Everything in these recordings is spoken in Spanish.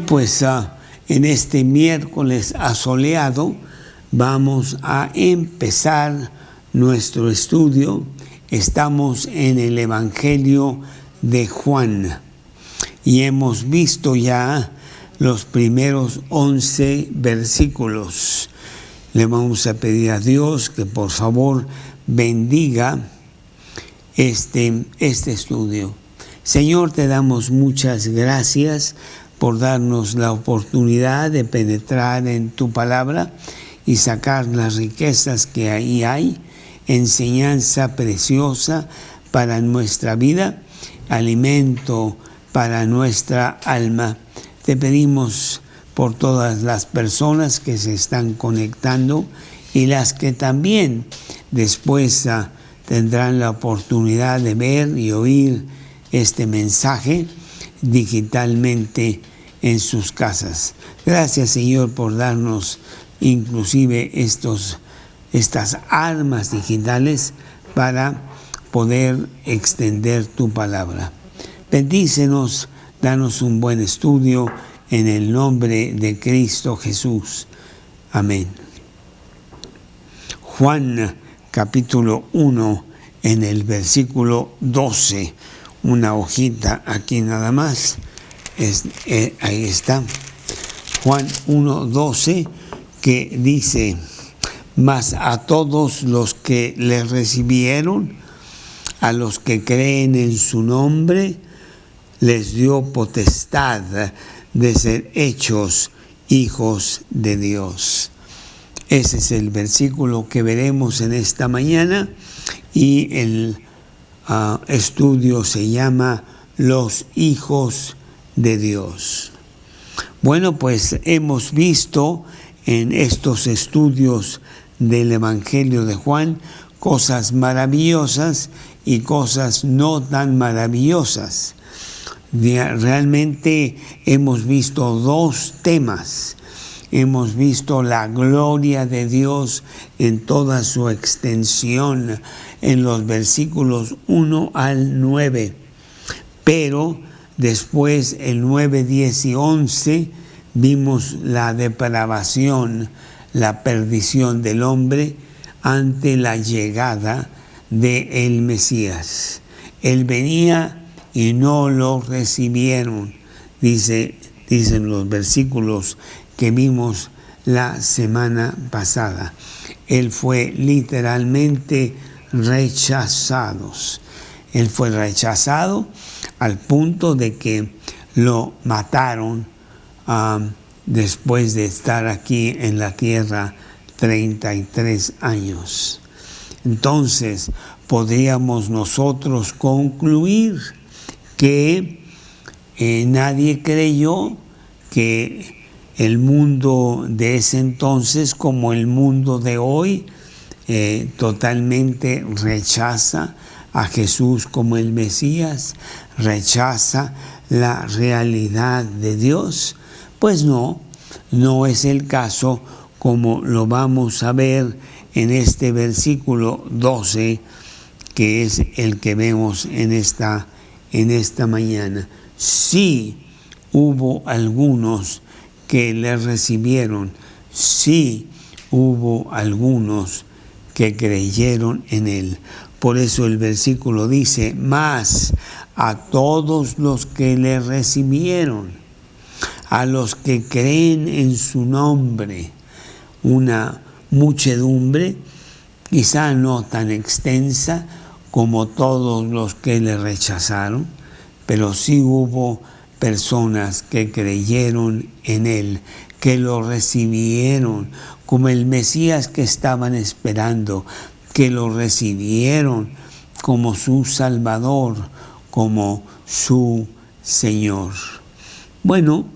Pues en este miércoles asoleado vamos a empezar nuestro estudio. Estamos en el Evangelio de Juan y hemos visto ya los primeros 11 versículos. Le vamos a pedir a Dios que por favor bendiga este estudio. Señor, te damos muchas gracias por darnos la oportunidad de penetrar en tu palabra y sacar las riquezas que ahí hay, enseñanza preciosa para nuestra vida, alimento para nuestra alma. Te pedimos por todas las personas que se están conectando y las que también después tendrán la oportunidad de ver y oír este mensaje digitalmente en sus casas. Gracias, Señor, por darnos inclusive estas armas digitales para poder extender tu palabra. Bendícenos, danos un buen estudio en el nombre de Cristo Jesús. Amén. Juan capítulo 1 en el versículo 12. Una hojita aquí nada más. Ahí está. Juan 1:12, que dice: mas a todos los que le recibieron, a los que creen en su nombre, les dio potestad de ser hechos hijos de Dios. Ese es el versículo que veremos en esta mañana y el estudio se llama Los hijos de Dios. Bueno, pues hemos visto en estos estudios del Evangelio de Juan cosas maravillosas y cosas no tan maravillosas. Realmente hemos visto dos temas. Hemos visto la gloria de Dios en toda su extensión en los versículos 1 al 9. Pero después el 9, 10 y 11 vimos la depravación, la perdición del hombre ante la llegada del Mesías. Él venía y no lo recibieron, dicen los versículos que vimos la semana pasada. Él fue literalmente rechazado. Él fue rechazado al punto de que lo mataron después de estar aquí en la tierra 33 años. Entonces, podríamos nosotros concluir que nadie creyó que el mundo de ese entonces, como el mundo de hoy, totalmente rechaza a Jesús como el Mesías, rechaza la realidad de Dios. Pues no es el caso, como lo vamos a ver en este versículo 12, que es el que vemos en esta mañana. Sí hubo algunos que le recibieron, sí hubo algunos que creyeron en él. Por eso el versículo dice: mas a todos los que le recibieron, a los que creen en su nombre, una muchedumbre, quizá no tan extensa como todos los que le rechazaron, pero sí hubo personas que creyeron en él, que lo recibieron como el Mesías que estaban esperando, que lo recibieron como su Salvador, como su Señor. Bueno,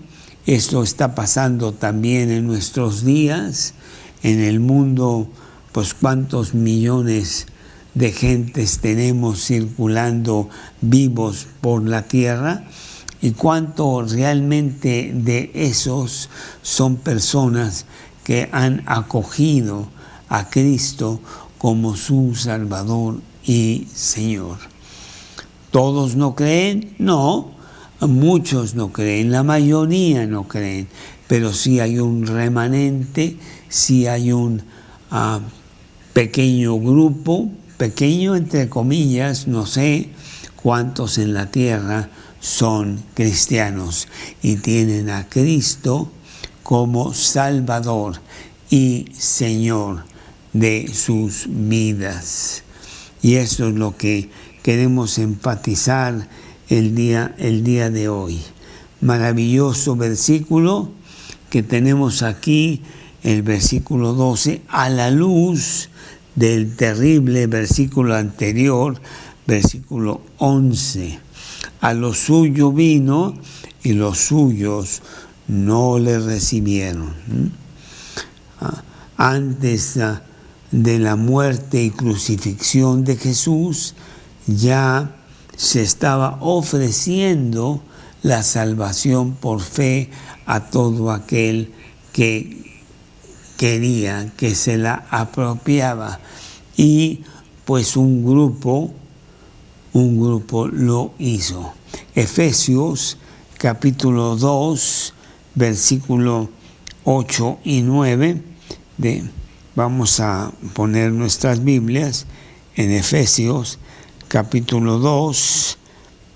esto está pasando también en nuestros días, en el mundo. Pues cuántos millones de gentes tenemos circulando vivos por la tierra, y cuánto realmente de esos son personas que han acogido a Cristo como su Salvador y Señor. ¿Todos no creen? No. Muchos no creen, la mayoría no creen, pero sí hay un remanente, sí hay un pequeño grupo, pequeño entre comillas, no sé cuántos en la tierra son cristianos y tienen a Cristo como Salvador y Señor de sus vidas. Y eso es lo que queremos enfatizar el día de hoy. Maravilloso versículo que tenemos aquí, el versículo 12, a la luz del terrible versículo anterior, versículo 11. A lo suyo vino y los suyos no le recibieron. Antes de la muerte y crucifixión de Jesús, ya se estaba ofreciendo la salvación por fe a todo aquel que quería, que se la apropiaba. Y pues un grupo lo hizo. Efesios capítulo 2, versículo 8 y 9. Vamos a poner nuestras Biblias en Efesios capítulo 2,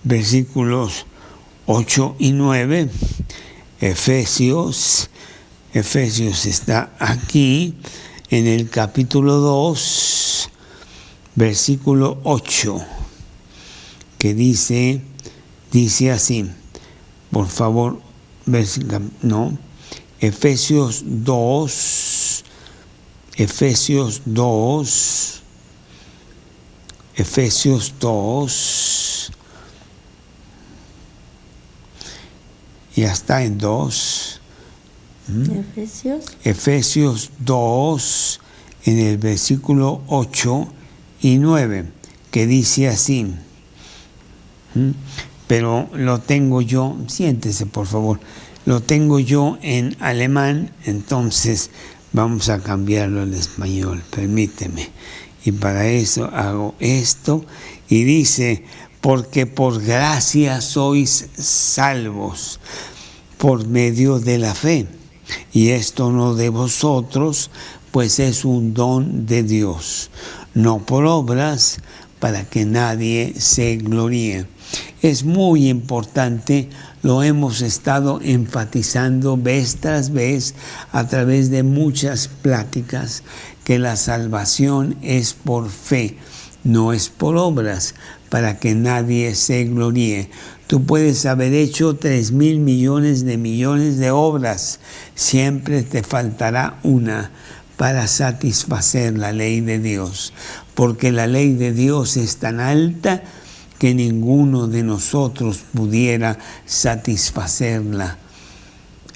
versículos 8 y 9. Efesios está aquí en el capítulo 2, versículo 8, que dice así, por favor, Efesios 2, ya está en 2. Efesios 2, en el versículo 8 y 9, que dice así. Pero lo tengo yo, siéntese por favor, lo tengo yo en alemán, entonces vamos a cambiarlo al español, permíteme. Y para eso hago esto, y dice: porque por gracia sois salvos, por medio de la fe. Y esto no de vosotros, pues es un don de Dios, no por obras, para que nadie se gloríe. Es muy importante, lo hemos estado enfatizando vez tras vez a través de muchas pláticas, que la salvación es por fe, no es por obras, para que nadie se gloríe. Tú puedes haber hecho 3,000 millones de obras, siempre te faltará una para satisfacer la ley de Dios, porque la ley de Dios es tan alta que ninguno de nosotros pudiera satisfacerla.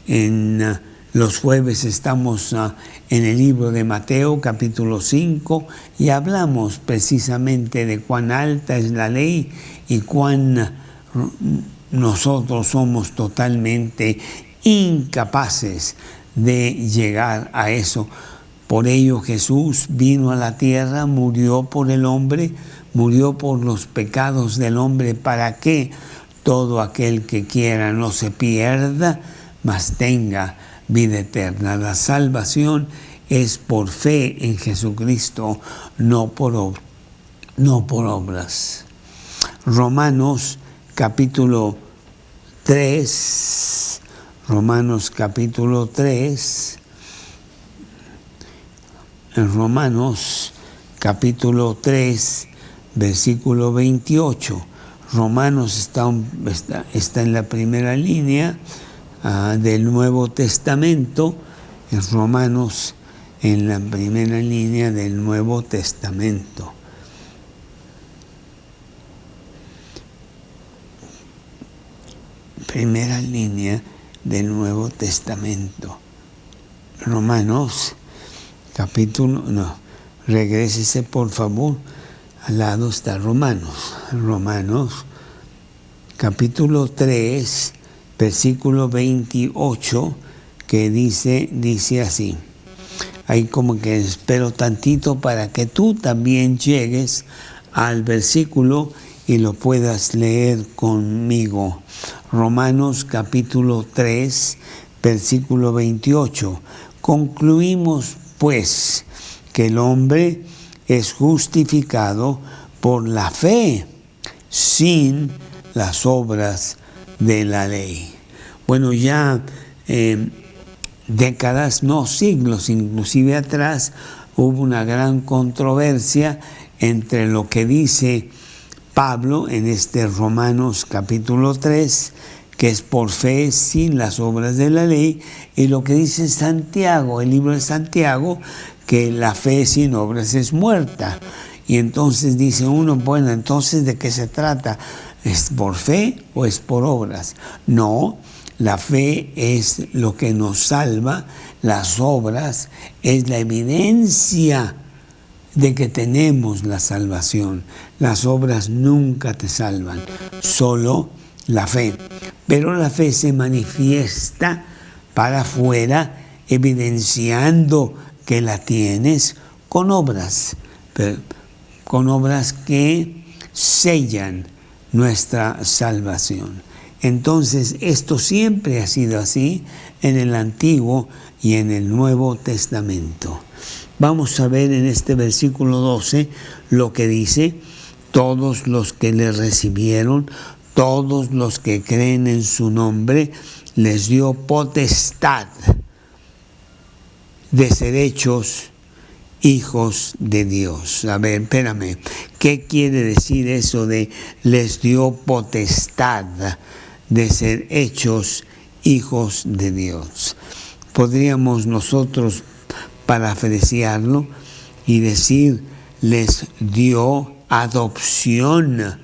En los jueves estamos en el libro de Mateo, capítulo 5, y hablamos precisamente de cuán alta es la ley y cuán nosotros somos totalmente incapaces de llegar a eso. Por ello Jesús vino a la tierra, murió por el hombre, murió por los pecados del hombre, para que todo aquel que quiera no se pierda, mas tenga vida eterna. La salvación es por fe en Jesucristo, no por obras. Romanos capítulo 3, en Romanos capítulo 3, versículo 28. Romanos está en la primera línea del Nuevo Testamento. Es Romanos en la primera línea del Nuevo Testamento. Primera línea del Nuevo Testamento. Romanos capítulo, regrésese por favor, al lado está Romanos capítulo 3, versículo 28, que dice así. Ahí como que espero tantito para que tú también llegues al versículo y lo puedas leer conmigo. Romanos capítulo 3, versículo 28. Concluimos pues que el hombre es justificado por la fe, sin las obras de la ley. Bueno, ya décadas, no siglos, inclusive atrás, hubo una gran controversia entre lo que dice Pablo en este Romanos capítulo 3, que es por fe sin las obras de la ley, y lo que dice Santiago, el libro de Santiago, que la fe sin obras es muerta. Y entonces dice uno, bueno, entonces ¿de qué se trata? ¿Es por fe o es por obras? No, la fe es lo que nos salva, las obras es la evidencia de que tenemos la salvación. Las obras nunca te salvan, solo la fe. Pero la fe se manifiesta para afuera, evidenciando que la tienes con obras que sellan nuestra salvación. Entonces, esto siempre ha sido así en el Antiguo y en el Nuevo Testamento. Vamos a ver en este versículo 12 lo que dice: todos los que le recibieron, todos los que creen en su nombre, les dio potestad de ser hechos hijos de Dios. A ver, espérame, ¿qué quiere decir eso de les dio potestad de ser hechos hijos de Dios? Podríamos nosotros parafrasearlo y decir, les dio adopción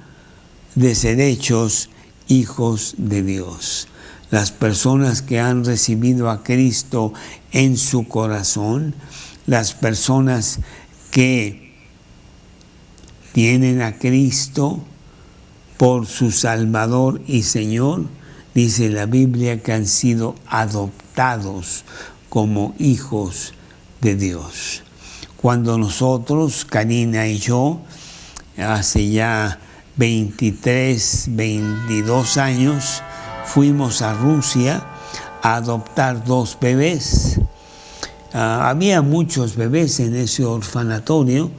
de ser hechos hijos de Dios. Las personas que han recibido a Cristo en su corazón, las personas que tienen a Cristo por su Salvador y Señor, dice la Biblia que han sido adoptados como hijos de Dios. Cuando nosotros, Karina y yo, hace ya 23, 22 años, fuimos a Rusia a adoptar 2 bebés. Había muchos bebés en ese orfanatorio,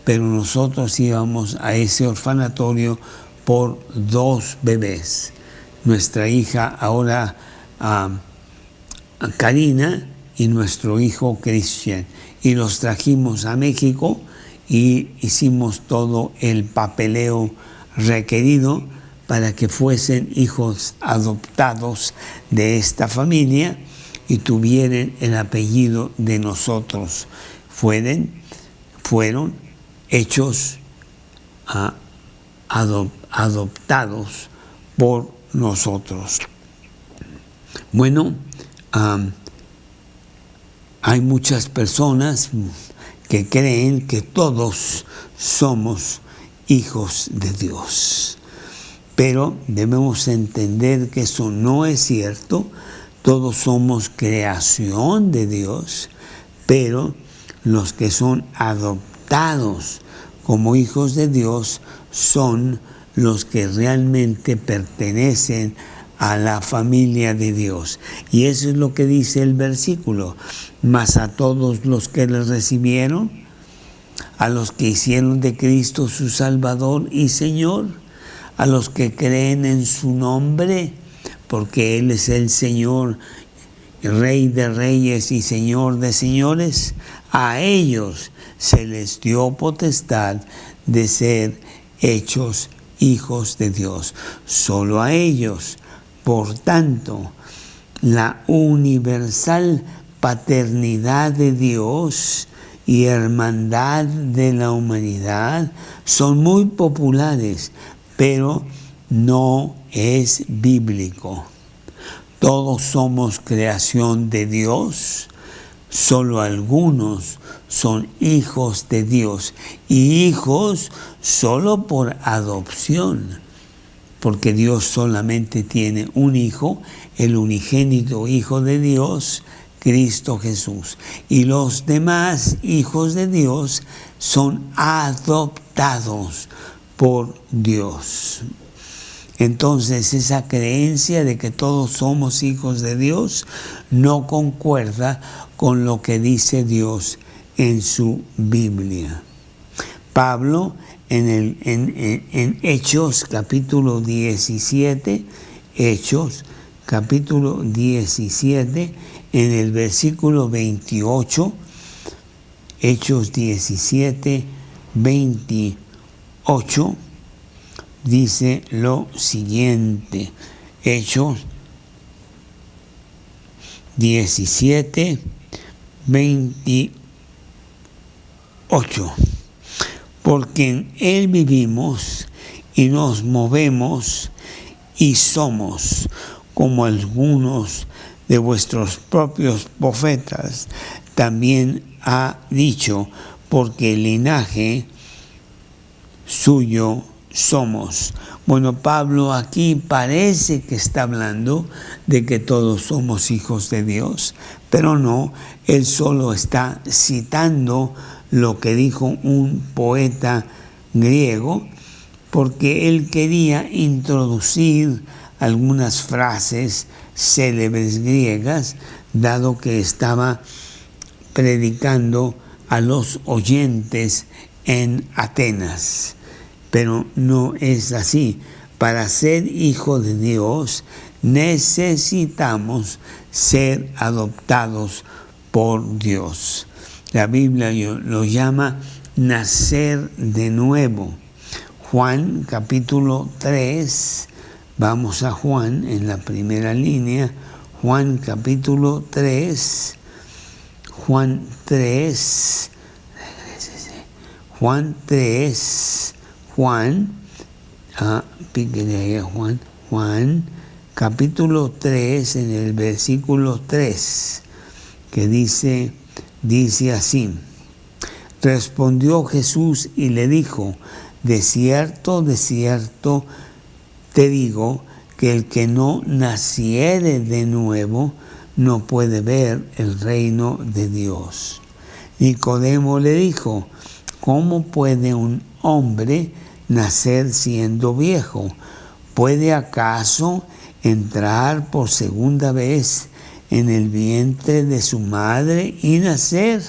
pero nosotros íbamos a ese orfanatorio por 2 bebés. Nuestra hija ahora, Karina, y nuestro hijo Christian. Y los trajimos a México y hicimos todo el papeleo requerido para que fuesen hijos adoptados de esta familia y tuvieran el apellido de nosotros. Fueron hechos adoptados por nosotros. Bueno, hay muchas personas que creen que todos somos hijos de Dios. Pero debemos entender que eso no es cierto. Todos somos creación de Dios, pero los que son adoptados como hijos de Dios son los que realmente pertenecen a la familia de Dios. Y eso es lo que dice el versículo. Mas a todos los que le recibieron, a los que hicieron de Cristo su Salvador y Señor, a los que creen en su nombre, porque Él es el Señor, Rey de reyes y Señor de señores, a ellos se les dio potestad de ser hechos hijos de Dios. Solo a ellos. Por tanto, la universal paternidad de Dios y hermandad de la humanidad son muy populares, pero no es bíblico. Todos somos creación de Dios, solo algunos son hijos de Dios, y hijos solo por adopción. Porque Dios solamente tiene un Hijo, el unigénito Hijo de Dios, Cristo Jesús. Y los demás hijos de Dios son adoptados por Dios. Entonces esa creencia de que todos somos hijos de Dios no concuerda con lo que dice Dios en su Biblia. Pablo en Hechos capítulo 17, Hechos capítulo 17, en el versículo 28, Hechos 17, 28, dice lo siguiente. Hechos 17, 28. Porque en Él vivimos y nos movemos y somos, como algunos de vuestros propios profetas también ha dicho, porque el linaje suyo somos. Bueno, Pablo aquí parece que está hablando de que todos somos hijos de Dios, pero no, él solo está citando lo que dijo un poeta griego, porque él quería introducir algunas frases célebres griegas, dado que estaba predicando a los oyentes en Atenas. Pero no es así. Para ser hijo de Dios necesitamos ser adoptados por Dios. La Biblia lo llama nacer de nuevo. Juan capítulo 3, vamos a Juan en la primera línea, Juan capítulo 3, Juan 3, Juan 3, Juan capítulo 3 en el versículo 3, que dice así: respondió Jesús y le dijo, de cierto, te digo, que el que no naciere de nuevo no puede ver el reino de Dios. Nicodemo le dijo, ¿cómo puede un hombre nacer siendo viejo? ¿Puede acaso entrar por segunda vez en el vientre de su madre y nacer?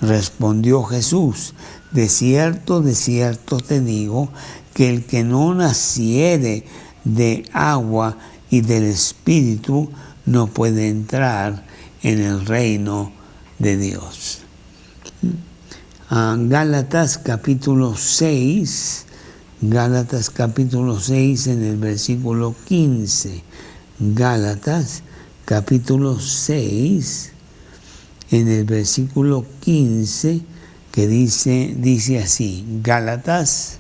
Respondió Jesús, de cierto, te digo, que el que no naciere de agua y del Espíritu no puede entrar en el reino de Dios. Gálatas capítulo 6, Gálatas capítulo 6 en el versículo 15. Gálatas capítulo 6 en el versículo 15, que dice así, Gálatas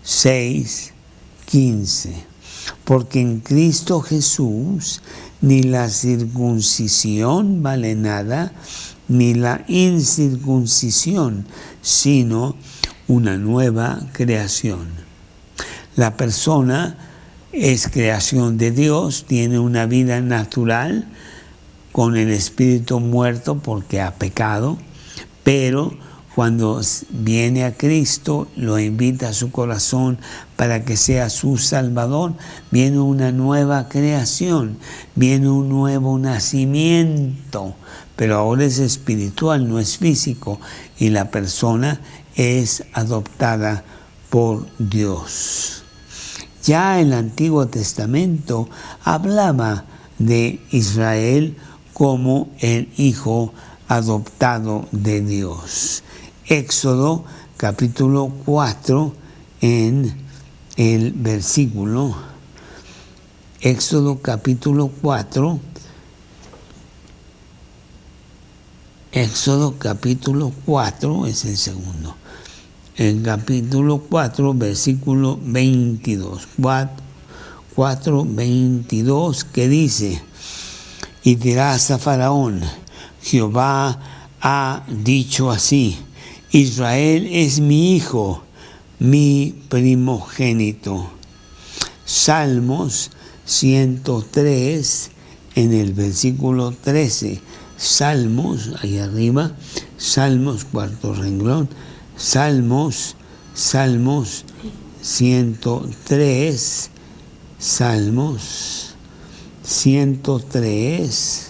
6, 15. Porque en Cristo Jesús ni la circuncisión vale nada, ni la incircuncisión, sino una nueva creación. La persona es creación de Dios, tiene una vida natural con el espíritu muerto porque ha pecado, pero cuando viene a Cristo, lo invita a su corazón para que sea su Salvador, viene una nueva creación, viene un nuevo nacimiento, pero ahora es espiritual, no es físico, y la persona es adoptada por Dios. Ya el Antiguo Testamento hablaba de Israel como el hijo adoptado de Dios. Éxodo capítulo 4 en el versículo, Éxodo capítulo 4, Éxodo capítulo 4 es el segundo. El capítulo 4, versículo 22. 4, 22, que dice, y dirás a Faraón, Jehová ha dicho así, Israel es mi hijo, mi primogénito. Salmos 103 en el versículo 13. Salmos, ahí arriba, Salmos, cuarto renglón, Salmos 103, Salmos 103,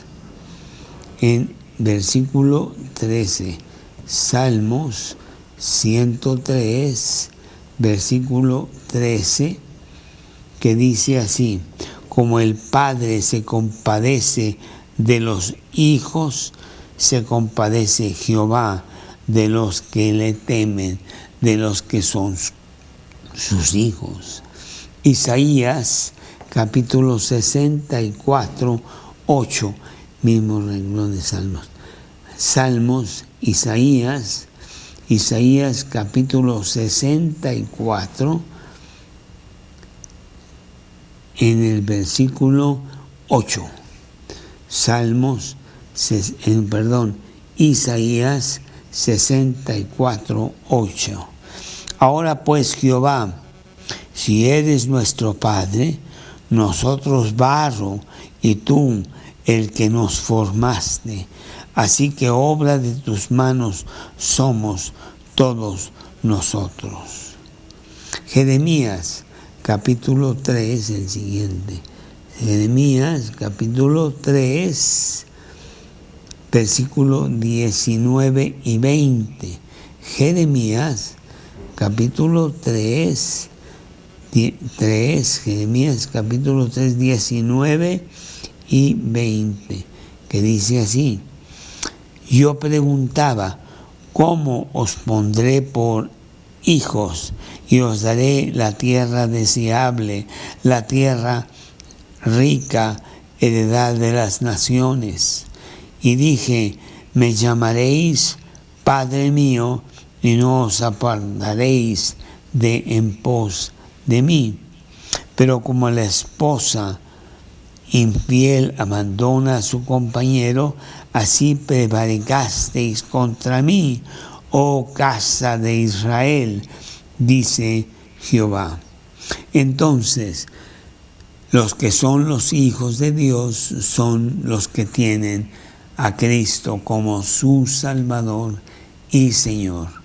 en versículo 13. Salmos 103, versículo 13, que dice así: como el Padre se compadece de los hijos, se compadece Jehová de los que le temen, de los que son sus hijos. Isaías capítulo 64, 8, mismo renglón de Salmos. Salmos, Isaías capítulo 64, en el versículo 8. Isaías 64, 8. Ahora pues, Jehová, si eres nuestro Padre, nosotros barro y tú el que nos formaste. Así que obra de tus manos somos todos nosotros. Jeremías capítulo 3, el siguiente. Jeremías capítulo 3, versículo 19 y 20. Jeremías capítulo 3, Jeremías capítulo 3, 19 y 20, que dice así: yo preguntaba, ¿cómo os pondré por hijos y os daré la tierra deseable, la tierra rica, heredad de las naciones? Y dije, me llamaréis Padre mío, y no os apartaréis de en pos de mí. Pero como la esposa infiel abandona a su compañero, así prevaricasteis contra mí, oh casa de Israel, dice Jehová. Entonces, los que son los hijos de Dios son los que tienen a Cristo como su Salvador y Señor.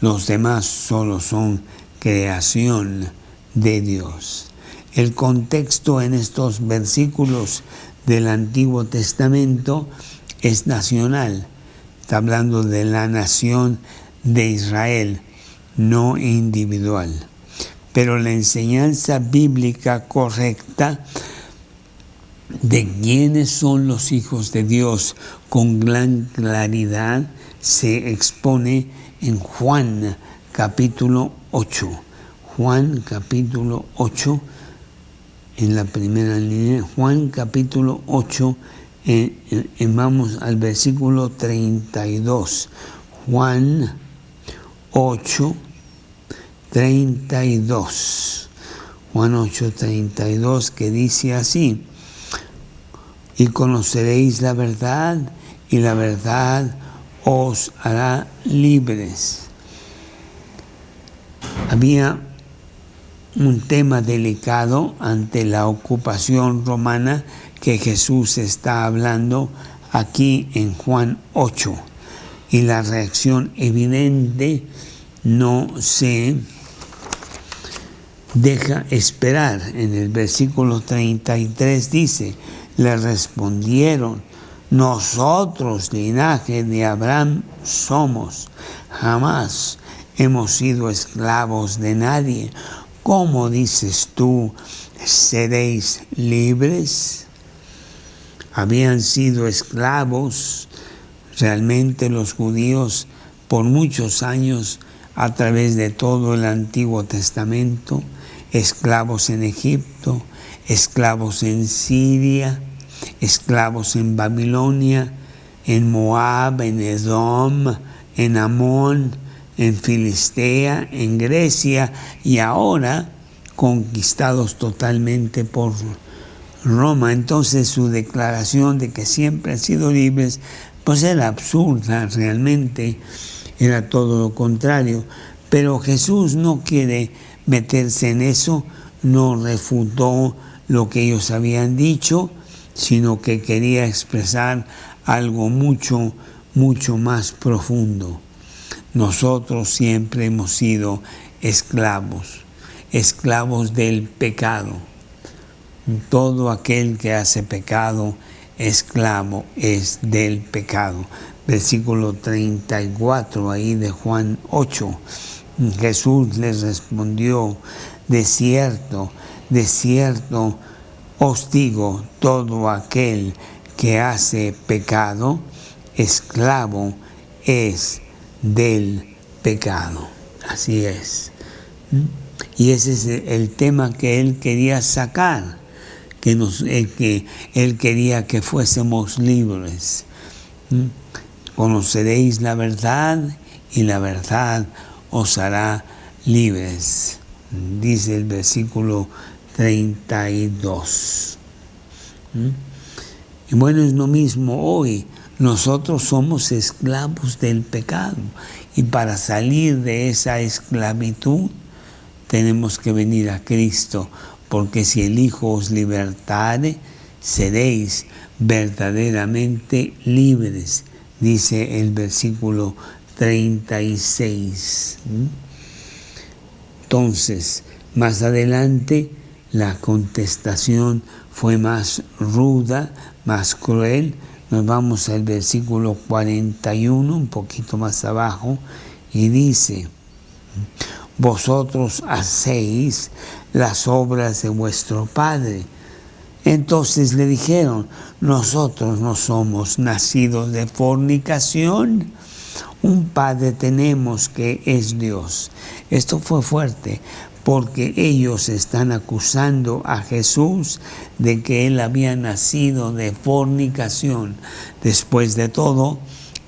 Los demás solo son creación de Dios. El contexto en estos versículos del Antiguo Testamento es nacional. Está hablando de la nación de Israel, no individual. Pero la enseñanza bíblica correcta de quiénes son los hijos de Dios con gran claridad se expone en Juan capítulo 8. Juan capítulo 8, en la primera línea. Juan capítulo 8, vamos al versículo 32. Juan 8, 32. Juan 8, 32, que dice así: y conoceréis la verdad, y la verdad os hará libres. Había un tema delicado ante la ocupación romana que Jesús está hablando aquí en Juan 8, y la reacción evidente no se deja esperar. En el versículo 33 dice: le respondieron, nosotros, linaje de Abraham, somos, jamás hemos sido esclavos de nadie. ¿Cómo dices tú, seréis libres? Habían sido esclavos realmente los judíos por muchos años a través de todo el Antiguo Testamento, esclavos en Egipto, esclavos en Siria, esclavos en Babilonia, en Moab, en Edom, en Amón, en Filistea, en Grecia, y ahora conquistados totalmente por Roma. Entonces su declaración de que siempre han sido libres, pues era absurda realmente, era todo lo contrario. Pero Jesús no quiere meterse en eso, no refutó lo que ellos habían dicho, sino que quería expresar algo mucho, mucho más profundo. Nosotros siempre hemos sido esclavos. esclavos del pecado. Todo aquel que hace pecado, esclavo es del pecado. Versículo 34 ahí de Juan 8. Jesús les respondió: de cierto, os digo, todo aquel que hace pecado, esclavo es del pecado. Así es. Y ese es el tema que él quería sacar, que él quería que fuésemos libres. Conoceréis la verdad y la verdad os hará libres, dice el versículo 32. Y bueno, es lo mismo hoy. Nosotros somos esclavos del pecado y para salir de esa esclavitud tenemos que venir a Cristo, porque si el Hijo os libertare, seréis verdaderamente libres, dice el versículo 36. Entonces, más adelante, la contestación fue más ruda, más cruel. Nos vamos al versículo 41, un poquito más abajo, y dice: vosotros hacéis las obras de vuestro padre. Entonces le dijeron: nosotros no somos nacidos de fornicación, un padre tenemos que es Dios. Esto fue fuerte, porque ellos están acusando a Jesús de que él había nacido de fornicación. Después de todo,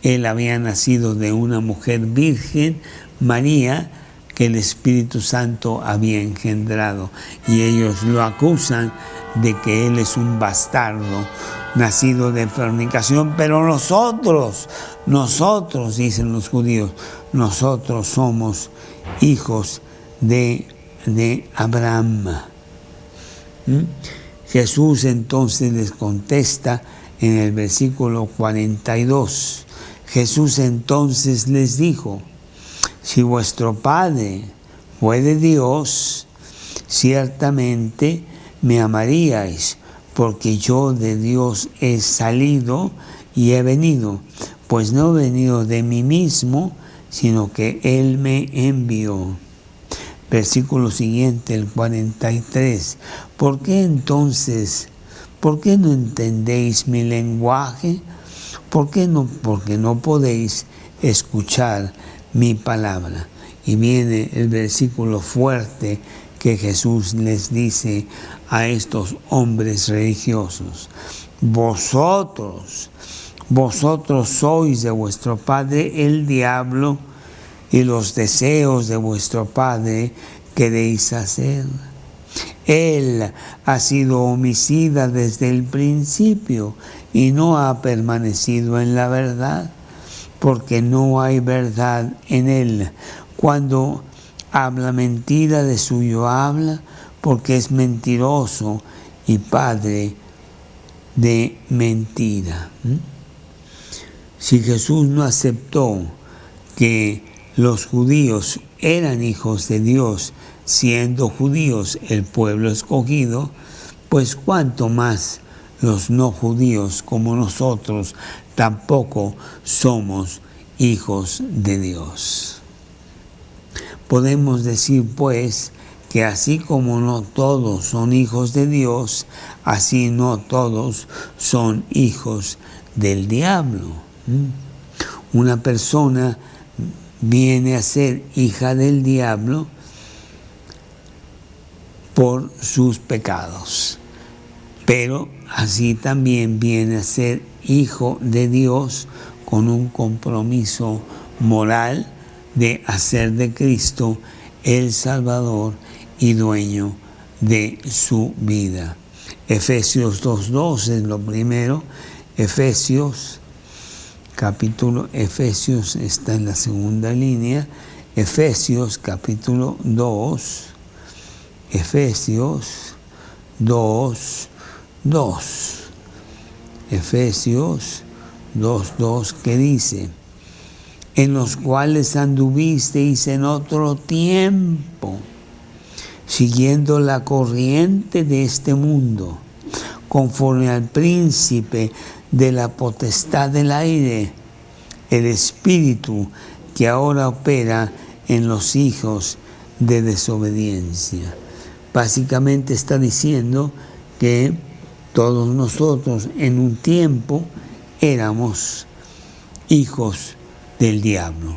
él había nacido de una mujer virgen, María, que el Espíritu Santo había engendrado. Y ellos lo acusan de que él es un bastardo, nacido de fornicación. Pero nosotros, dicen los judíos, nosotros somos hijos de Abraham. Jesús entonces les contesta en el versículo 42. Jesús entonces les dijo: si vuestro Padre fue de Dios, ciertamente me amaríais, porque yo de Dios he salido y he venido, pues no he venido de mí mismo, sino que Él me envió. Versículo siguiente, el 43. ¿Por qué no entendéis mi lenguaje? Porque no podéis escuchar mi palabra. Y viene el versículo fuerte que Jesús les dice a estos hombres religiosos: vosotros sois de vuestro padre el diablo, y los deseos de vuestro padre queréis hacer. Él ha sido homicida desde el principio y no ha permanecido en la verdad, porque no hay verdad en él. Cuando habla mentira, de suyo habla, porque es mentiroso y padre de mentira. Si Jesús no aceptó que los judíos eran hijos de Dios, siendo judíos el pueblo escogido, pues cuánto más los no judíos como nosotros tampoco somos hijos de Dios. Podemos decir pues que así como no todos son hijos de Dios, así no todos son hijos del diablo. Una persona viene a ser hija del diablo por sus pecados, pero así también viene a ser hijo de Dios con un compromiso moral de hacer de Cristo el Salvador y dueño de su vida. Efesios 2:2 es lo primero. Efesios está en la segunda línea. Efesios capítulo 2. Efesios 2:2. Efesios 2:2, que dice: en los cuales anduvisteis en otro tiempo, siguiendo la corriente de este mundo, conforme al príncipe de la potestad del aire, el espíritu que ahora opera en los hijos de desobediencia. Básicamente está diciendo que todos nosotros en un tiempo éramos hijos del diablo.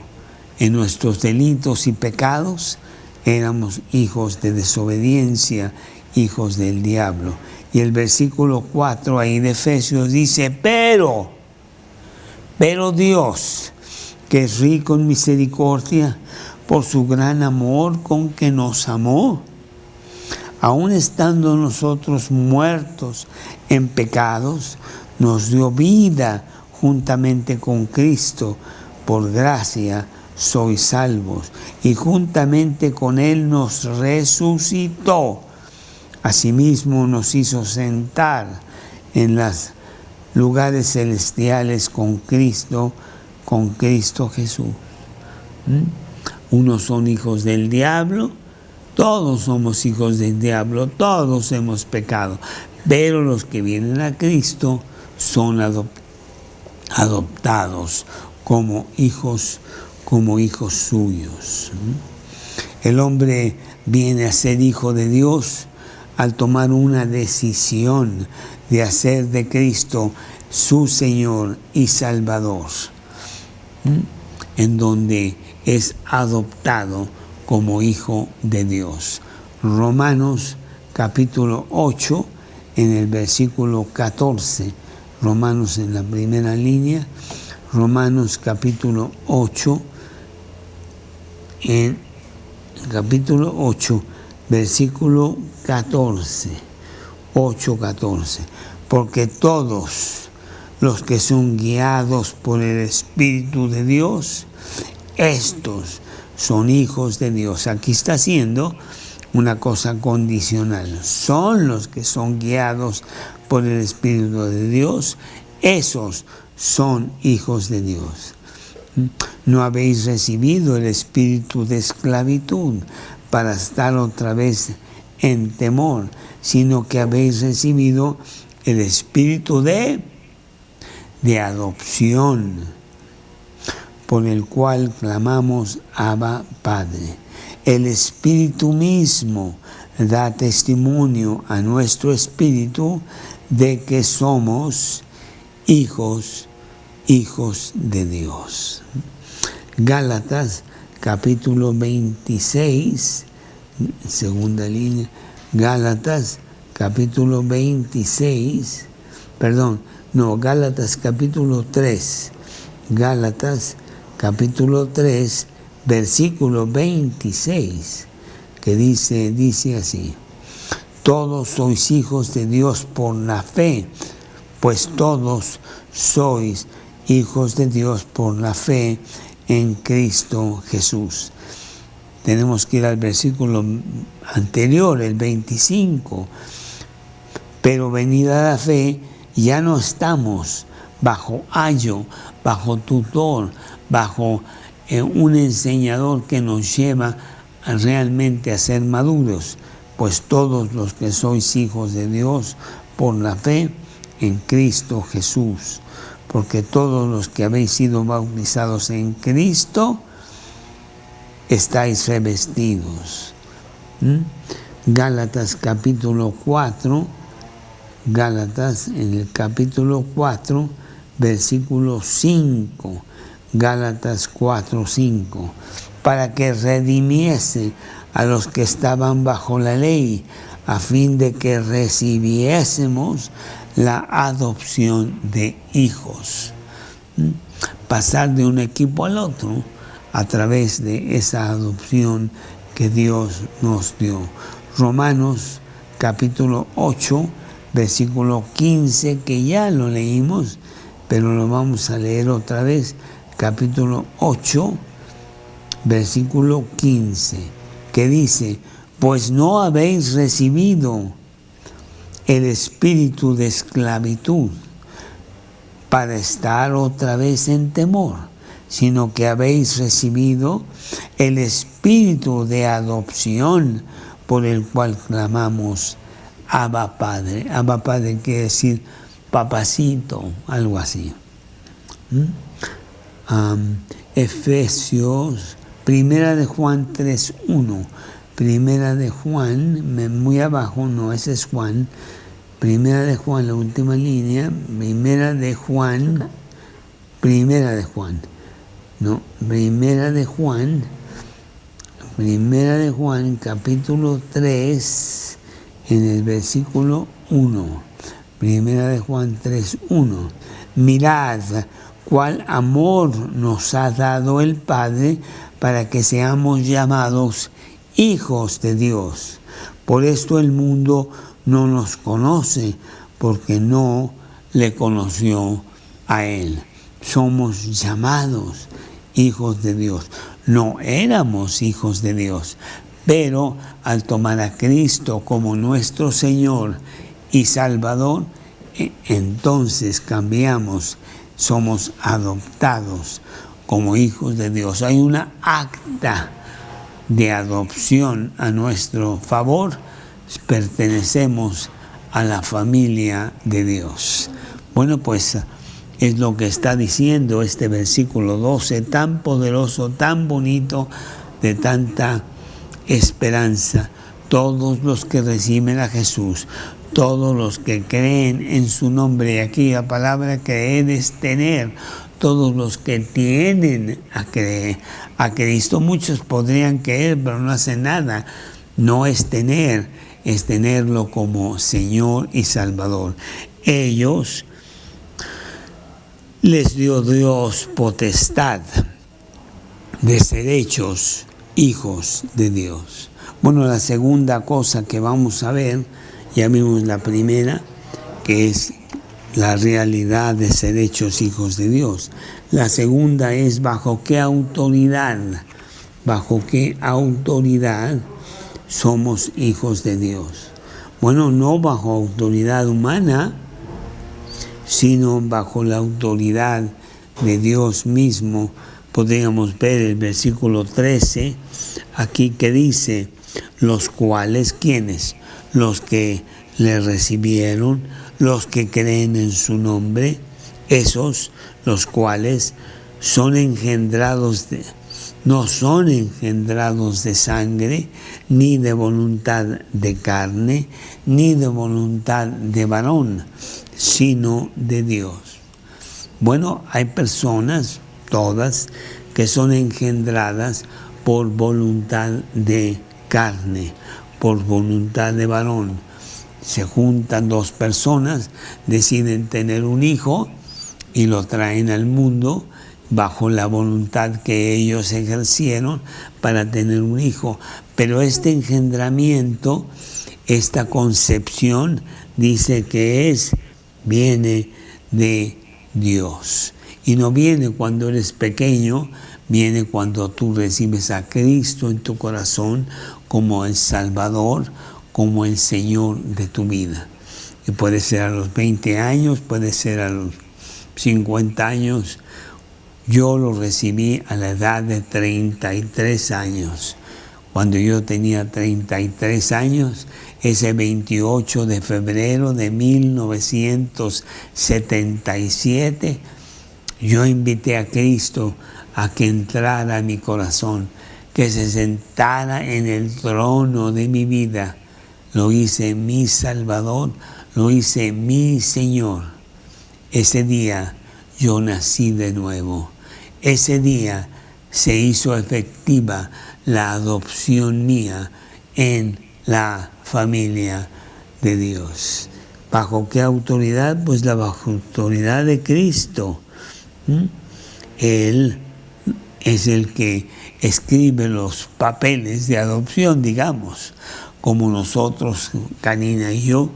En nuestros delitos y pecados éramos hijos de desobediencia, hijos del diablo. Y el versículo 4 ahí de Efesios dice, pero Dios, que es rico en misericordia, por su gran amor con que nos amó, aun estando nosotros muertos en pecados, nos dio vida juntamente con Cristo. Por gracia sois salvos, y juntamente con Él nos resucitó. Asimismo nos hizo sentar en los lugares celestiales con Cristo Jesús. Unos son hijos del diablo, todos somos hijos del diablo, todos hemos pecado, pero los que vienen a Cristo son adoptados como hijos suyos. El hombre viene a ser hijo de Dios al tomar una decisión de hacer de Cristo su Señor y Salvador, en donde es adoptado como hijo de Dios. Romanos capítulo 8, en el versículo 14, Romanos en la primera línea, Romanos capítulo 8, en capítulo 8, versículo 14, 8:14, porque todos los que son guiados por el Espíritu de Dios, estos son hijos de Dios. Aquí está haciendo una cosa condicional. Son los que son guiados por el Espíritu de Dios, esos son hijos de Dios. No habéis recibido el espíritu de esclavitud para estar otra vez en temor, sino que habéis recibido el espíritu de adopción, por el cual clamamos Abba, Padre. El Espíritu mismo da testimonio a nuestro espíritu de que somos hijos de Dios. Gálatas capítulo 26, segunda línea, Gálatas capítulo 26, Gálatas capítulo 3, Gálatas capítulo 3, versículo 26, que dice así: todos sois hijos de Dios por la fe, pues todos sois hijos de Dios por la fe en Cristo Jesús. Tenemos que ir al versículo anterior, el 25. Pero venida la fe, ya no estamos bajo ayo, bajo tutor, bajo un enseñador que nos lleva realmente a ser maduros, pues todos los que sois hijos de Dios por la fe en Cristo Jesús, porque todos los que habéis sido bautizados en Cristo estáis revestidos. Gálatas capítulo 4, Gálatas en el capítulo 4, versículo 5, Gálatas 4, 5, para que redimiese a los que estaban bajo la ley, a fin de que recibiésemos la adopción de hijos. Pasar de un equipo al otro a través de esa adopción que Dios nos dio. Romanos capítulo 8, versículo 15, que ya lo leímos, pero lo vamos a leer otra vez. Capítulo 8, versículo 15, que dice: pues no habéis recibido el espíritu de esclavitud para estar otra vez en temor, sino que habéis recibido el espíritu de adopción, por el cual clamamos Abba Padre. Abba Padre quiere decir papacito, algo así. Efesios, Primera de Juan 3:1. Primera de Juan, muy abajo, no, ese es Juan. Primera de Juan, la última línea. Primera de Juan, capítulo 3, en el versículo 1. Primera de Juan 3:1. Mirad cuál amor nos ha dado el Padre para que seamos llamados hijos de Dios. Por esto el mundo no nos conoce, porque no le conoció a Él. Somos llamados hijos de Dios. No éramos hijos de Dios, pero al tomar a Cristo como nuestro Señor y Salvador, entonces cambiamos, somos adoptados como hijos de Dios. Hay una acta de adopción a nuestro favor. Pertenecemos a la familia de Dios. Bueno, pues es lo que está diciendo este versículo 12, tan poderoso, tan bonito, de tanta esperanza. Todos los que reciben a Jesús, todos los que creen en su nombre, aquí la palabra creer es tener, todos los que tienen a creer a Cristo. Muchos podrían creer, pero no hacen nada. No es tener, es tenerlo como Señor y Salvador. Ellos les dio Dios potestad de ser hechos hijos de Dios. Bueno, la segunda cosa que vamos a ver, ya vimos la primera, que es la realidad de ser hechos hijos de Dios. La segunda es bajo qué autoridad somos hijos de Dios. Bueno, no bajo autoridad humana, sino bajo la autoridad de Dios mismo. Podríamos ver el versículo 13, aquí que dice, los cuales, ¿quiénes? Los que le recibieron, los que creen en su nombre, esos, los cuales son engendrados no son engendrados de sangre, ni de voluntad de carne, ni de voluntad de varón, sino de Dios. Bueno, hay personas, todas, que son engendradas por voluntad de carne, por voluntad de varón. Se juntan dos personas, deciden tener un hijo y lo traen al mundo bajo la voluntad que ellos ejercieron para tener un hijo. Pero este engendramiento, esta concepción, dice que viene de Dios. Y no viene cuando eres pequeño, viene cuando tú recibes a Cristo en tu corazón como el Salvador, como el Señor de tu vida. Y puede ser a los 20 años, puede ser a los 50 años. Yo lo recibí a la edad de 33 años. Cuando yo tenía 33 años, ese 28 de febrero de 1977, yo invité a Cristo a que entrara a mi corazón, que se sentara en el trono de mi vida. Lo hice mi Salvador, lo hice mi Señor. Ese día yo nací de nuevo. Ese día se hizo efectiva la adopción mía en la familia de Dios. ¿Bajo qué autoridad? Pues bajo autoridad de Cristo. Él es el que escribe los papeles de adopción, digamos, como nosotros, Karina y yo,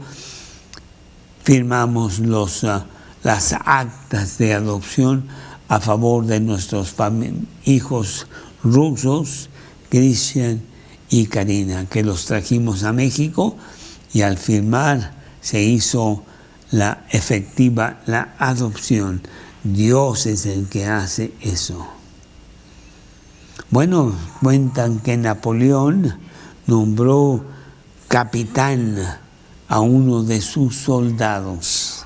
firmamos las actas de adopción a favor de nuestros hijos rusos, Cristian y Karina, que los trajimos a México, y al firmar se hizo efectiva la adopción. Dios es el que hace eso. Bueno, cuentan que Napoleón nombró capitán a uno de sus soldados,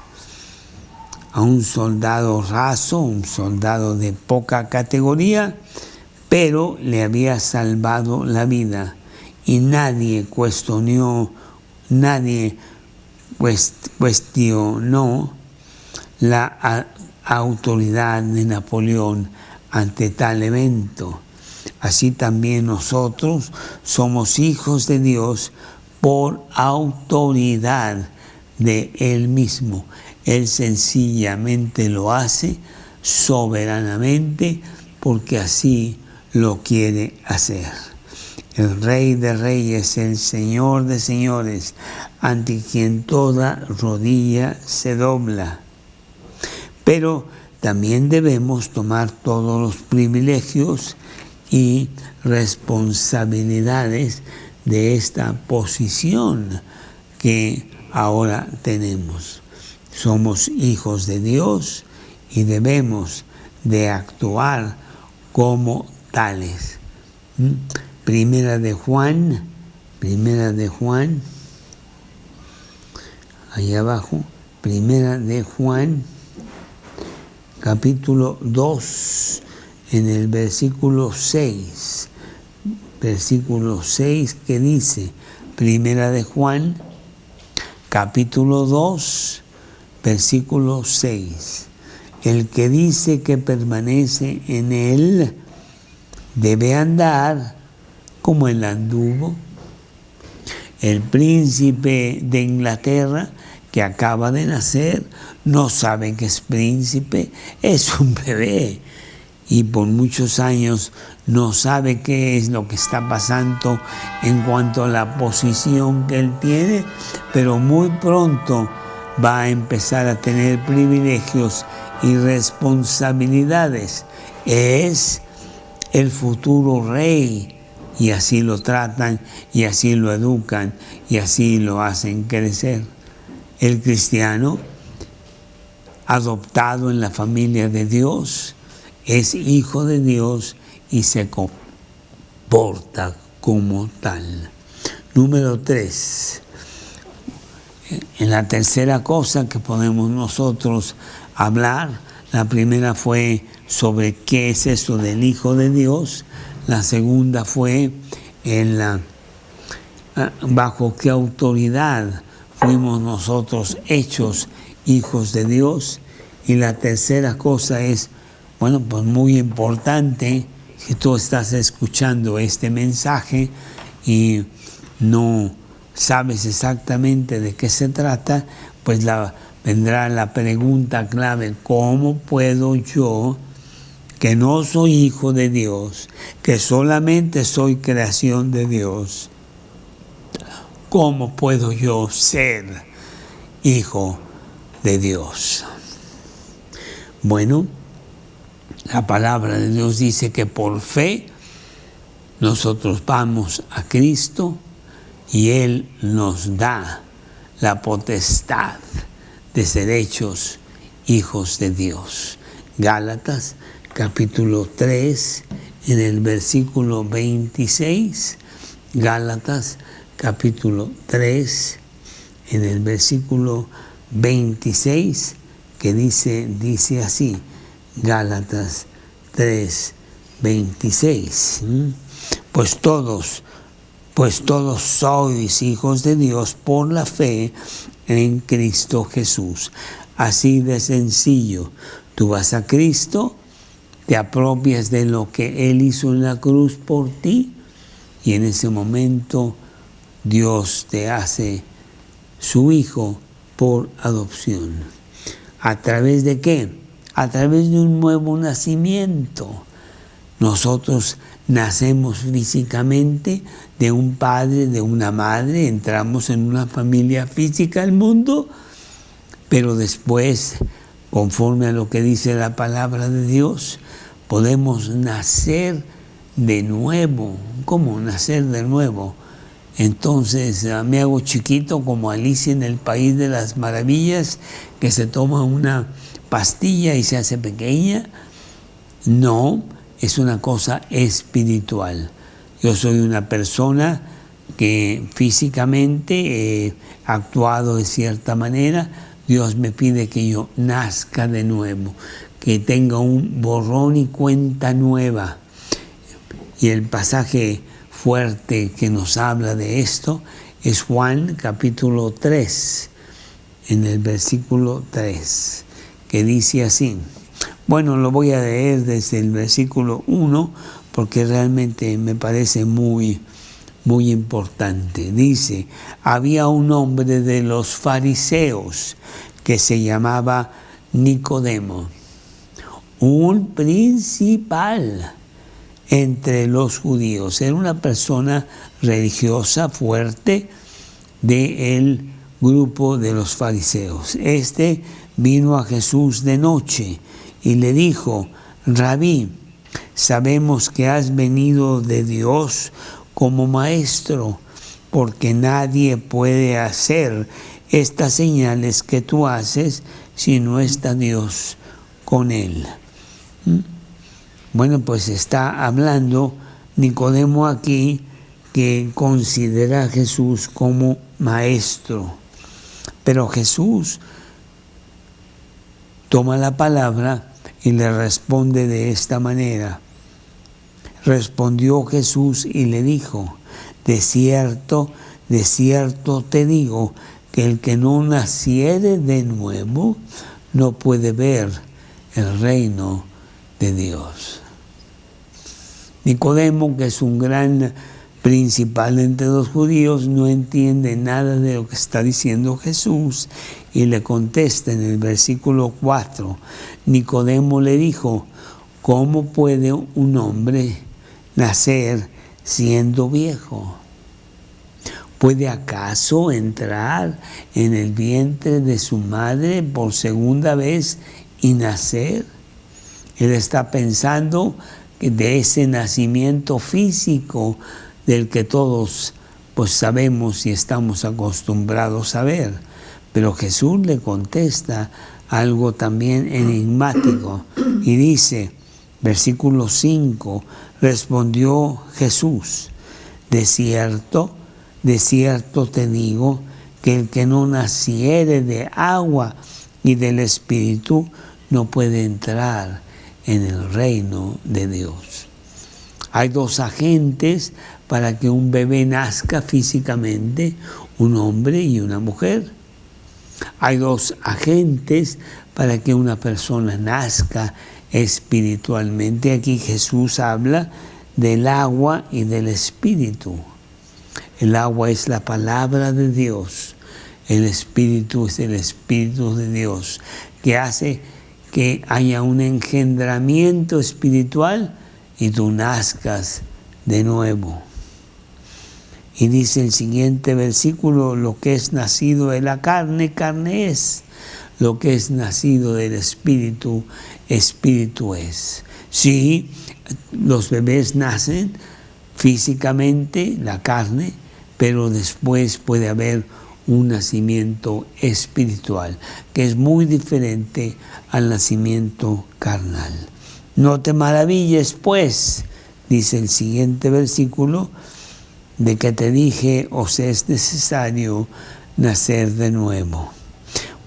a un soldado raso, un soldado de poca categoría, pero le había salvado la vida y nadie cuestionó la autoridad de Napoleón ante tal evento. Así también nosotros somos hijos de Dios por autoridad de Él mismo. Él sencillamente lo hace soberanamente porque así lo quiere hacer. El Rey de Reyes, el Señor de Señores, ante quien toda rodilla se dobla. Pero también debemos tomar todos los privilegios y responsabilidades de esta posición que ahora tenemos. Somos hijos de Dios y debemos de actuar como tales. Primera de Juan, ahí abajo, Primera de Juan, capítulo 2, en el versículo 6. Versículo 6 que dice, Primera de Juan, capítulo 2, versículo 6. El que dice que permanece en él debe andar como él anduvo. El príncipe de Inglaterra que acaba de nacer no sabe que es príncipe, es un bebé y por muchos años no sabe qué es lo que está pasando en cuanto a la posición que él tiene, pero muy pronto va a empezar a tener privilegios y responsabilidades. Es el futuro rey y así lo tratan y así lo educan y así lo hacen crecer. El cristiano adoptado en la familia de Dios es hijo de Dios y se comporta como tal. Número 3. En la tercera cosa que podemos nosotros hablar, la primera fue sobre qué es eso del Hijo de Dios, la segunda fue bajo qué autoridad fuimos nosotros hechos hijos de Dios, y la tercera cosa es, pues muy importante, si tú estás escuchando este mensaje y no sabes exactamente de qué se trata, pues vendrá la pregunta clave: ¿cómo puedo yo, que no soy hijo de Dios, que solamente soy creación de Dios, cómo puedo yo ser hijo de Dios? Bueno, la palabra de Dios dice que por fe nosotros vamos a Cristo y Él nos da la potestad de ser hechos hijos de Dios. Gálatas capítulo 3 en el versículo 26. Gálatas capítulo 3 en el versículo 26, que dice así, Gálatas 3, 26. Pues todos sois hijos de Dios por la fe en Cristo Jesús. Así de sencillo. Tú vas a Cristo, te apropias de lo que Él hizo en la cruz por ti, y en ese momento Dios te hace su hijo por adopción. ¿A través de qué? A través de un nuevo nacimiento. Nosotros nacemos físicamente de un padre, de una madre, entramos en una familia física al mundo, pero después, conforme a lo que dice la palabra de Dios, podemos nacer de nuevo. ¿Cómo nacer de nuevo? Entonces me hago chiquito como Alicia en el País de las Maravillas, que se toma una pastilla y se hace pequeña. No, es una cosa espiritual. Yo soy una persona que físicamente he actuado de cierta manera, Dios me pide que yo nazca de nuevo, que tenga un borrón y cuenta nueva. Y el pasaje fuerte que nos habla de esto es Juan capítulo 3, en el versículo 3, que dice así. Bueno, lo voy a leer desde el versículo 1 porque realmente me parece muy importante. Dice, había un hombre de los fariseos que se llamaba Nicodemo, un principal entre los judíos. Era una persona religiosa fuerte del grupo de los fariseos. Este vino a Jesús de noche y le dijo, Rabí, sabemos que has venido de Dios como maestro, porque nadie puede hacer estas señales que tú haces si no está Dios con él. Bueno, pues está hablando Nicodemo aquí, que considera a Jesús como maestro. Pero Jesús toma la palabra y le responde de esta manera. Respondió Jesús y le dijo, de cierto te digo, que el que no naciere de nuevo no puede ver el reino de Dios. Nicodemo, que es un gran principal entre los judíos, no entiende nada de lo que está diciendo Jesús y le contesta en el versículo 4. Nicodemo le dijo, ¿cómo puede un hombre nacer siendo viejo? ¿Puede acaso entrar en el vientre de su madre por segunda vez y nacer? Él está pensando que de ese nacimiento físico del que todos pues sabemos y estamos acostumbrados a ver. Pero Jesús le contesta algo también enigmático y dice, versículo 5, respondió Jesús, de cierto te digo, que el que no naciere de agua y del Espíritu no puede entrar en el reino de Dios. Hay dos agentes para que un bebé nazca físicamente, un hombre y una mujer. Hay dos agentes para que una persona nazca espiritualmente. Aquí Jesús habla del agua y del Espíritu. El agua es la palabra de Dios. El Espíritu es el Espíritu de Dios, que hace que haya un engendramiento espiritual y tú nazcas de nuevo. Y dice el siguiente versículo, lo que es nacido de la carne, carne es. Lo que es nacido del Espíritu, Espíritu es. Sí, los bebés nacen físicamente, la carne, pero después puede haber un nacimiento espiritual, que es muy diferente al nacimiento carnal. No te maravilles, pues, dice el siguiente versículo, de que te dije, os es necesario nacer de nuevo.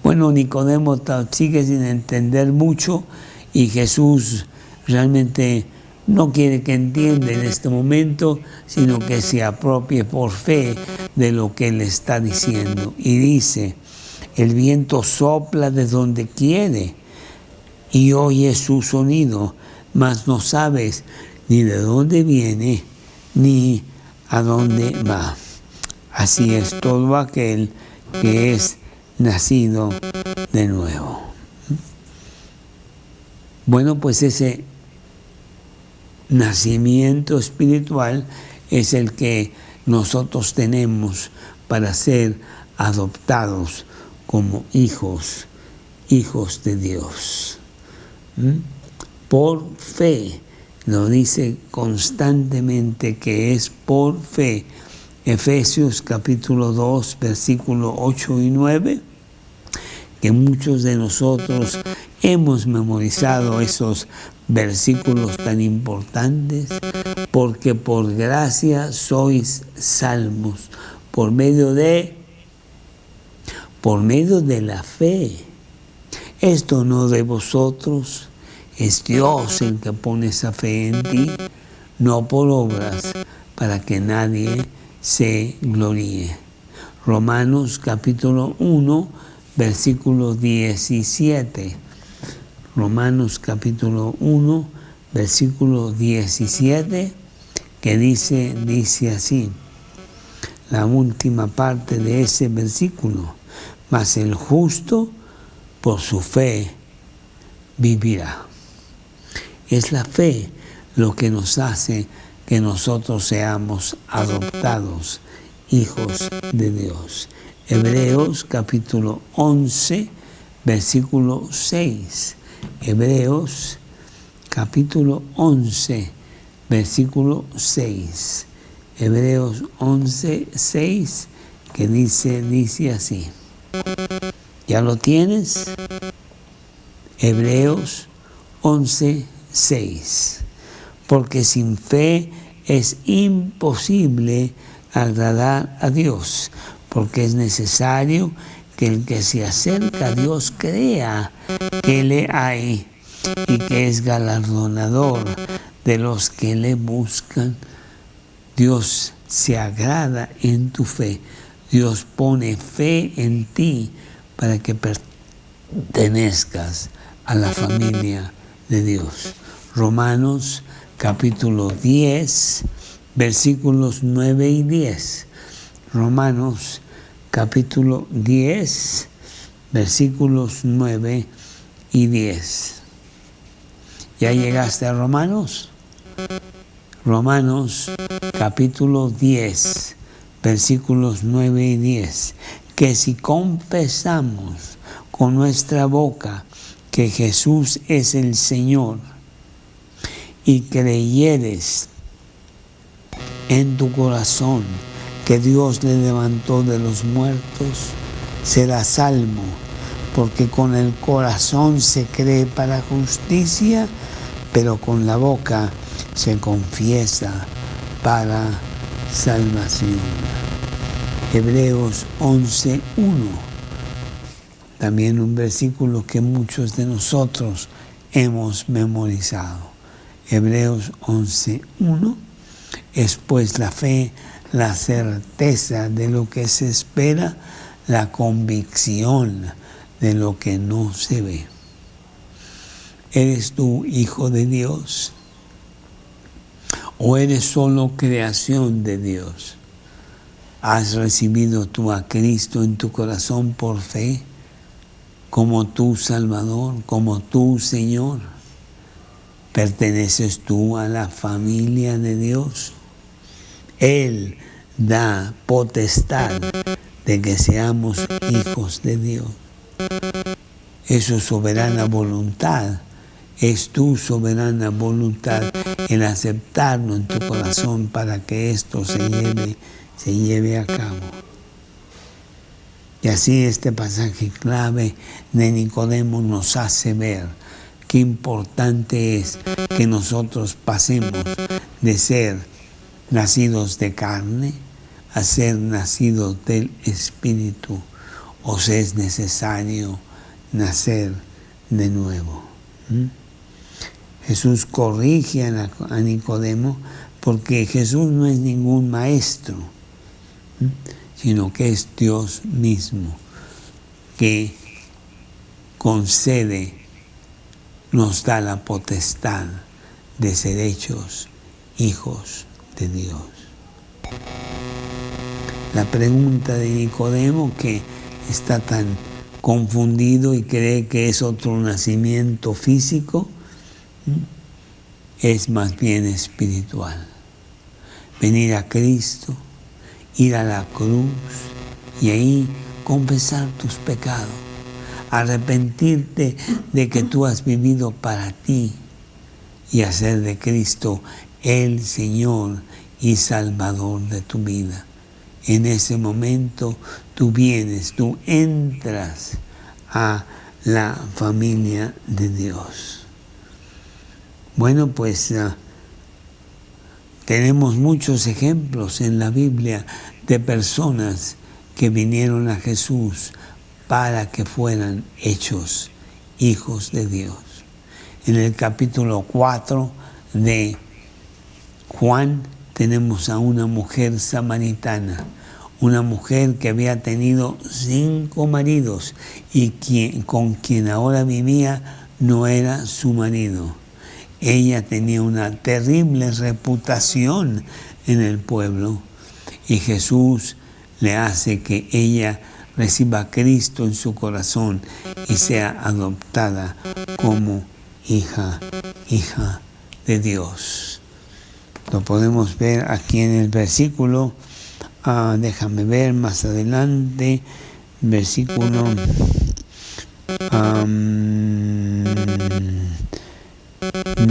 Bueno, Nicodemo sigue sin entender mucho y Jesús realmente no quiere que entienda en este momento, sino que se apropie por fe de lo que él está diciendo. Y dice, el viento sopla de donde quiere y oyes su sonido, mas no sabes ni de dónde viene ni a dónde va. Así es todo aquel que es nacido de nuevo. Bueno, pues ese nacimiento espiritual es el que nosotros tenemos para ser adoptados como hijos de Dios. Por fe, lo dice constantemente que es por fe. Efesios capítulo 2, versículo 8 y 9, que muchos de nosotros hemos memorizado esos versículos tan importantes, porque por gracia sois salvos, por medio de la fe. Esto no de vosotros, es Dios el que pone esa fe en ti, no por obras, para que nadie se gloríe. Romanos capítulo 1, versículo 17. Romanos capítulo 1, versículo 17, que dice así, la última parte de ese versículo: mas el justo por su fe vivirá. Es la fe lo que nos hace que nosotros seamos adoptados hijos de Dios. Hebreos capítulo 11, versículo 6. Hebreos capítulo 11, versículo 6. Hebreos 11, 6, que dice así. ¿Ya lo tienes? Hebreos 11, 6. Porque sin fe es imposible agradar a Dios, porque es necesario que el que se acerca a Dios crea que le hay y que es galardonador de los que le buscan. Dios se agrada en tu fe. Dios pone fe en ti para que pertenezcas a la familia de Dios. Romanos capítulo 10, versículos 9 y 10. Romanos capítulo 10, versículos 9 y 10. ¿Ya llegaste a Romanos? Romanos capítulo 10, versículos 9 y 10. Que si confesamos con nuestra boca que Jesús es el Señor y creyeres en tu corazón que Dios le levantó de los muertos, serás salvo, porque con el corazón se cree para justicia, pero con la boca se confiesa para salvación. Hebreos 11, 1. También un versículo que muchos de nosotros hemos memorizado. Hebreos 11, 1. Es pues la fe, la certeza de lo que se espera, la convicción de lo que no se ve. ¿Eres tú hijo de Dios? ¿O eres solo creación de Dios? ¿Has recibido tú a Cristo en tu corazón por fe, como tu Salvador, como tu Señor? ¿Perteneces tú a la familia de Dios? Él da potestad de que seamos hijos de Dios. Es su soberana voluntad. Es tu soberana voluntad el aceptarlo en tu corazón para que esto se lleve a cabo. Y así este pasaje clave de Nicodemo nos hace ver qué importante es que nosotros pasemos de ser nacidos de carne a ser nacidos del Espíritu, o si es necesario nacer de nuevo. Jesús corrige a Nicodemo porque Jesús no es ningún maestro, sino que es Dios mismo que concede, nos da la potestad de ser hechos hijos de Dios. La pregunta de Nicodemo, que está tan confundido y cree que es otro nacimiento físico, es más bien espiritual. Venir a Cristo, ir a la cruz y ahí confesar tus pecados, arrepentirte de que tú has vivido para ti y hacer de Cristo el Señor y Salvador de tu vida. En ese momento tú vienes, tú entras a la familia de Dios. Bueno, pues Tenemos muchos ejemplos en la Biblia de personas que vinieron a Jesús para que fueran hechos hijos de Dios. En el capítulo 4 de Juan tenemos a una mujer samaritana, una mujer que había tenido 5 maridos y con quien ahora vivía no era su marido. Ella tenía una terrible reputación en el pueblo y Jesús le hace que ella reciba a Cristo en su corazón y sea adoptada como hija de Dios. Lo podemos ver aquí en el versículo, déjame ver más adelante, versículo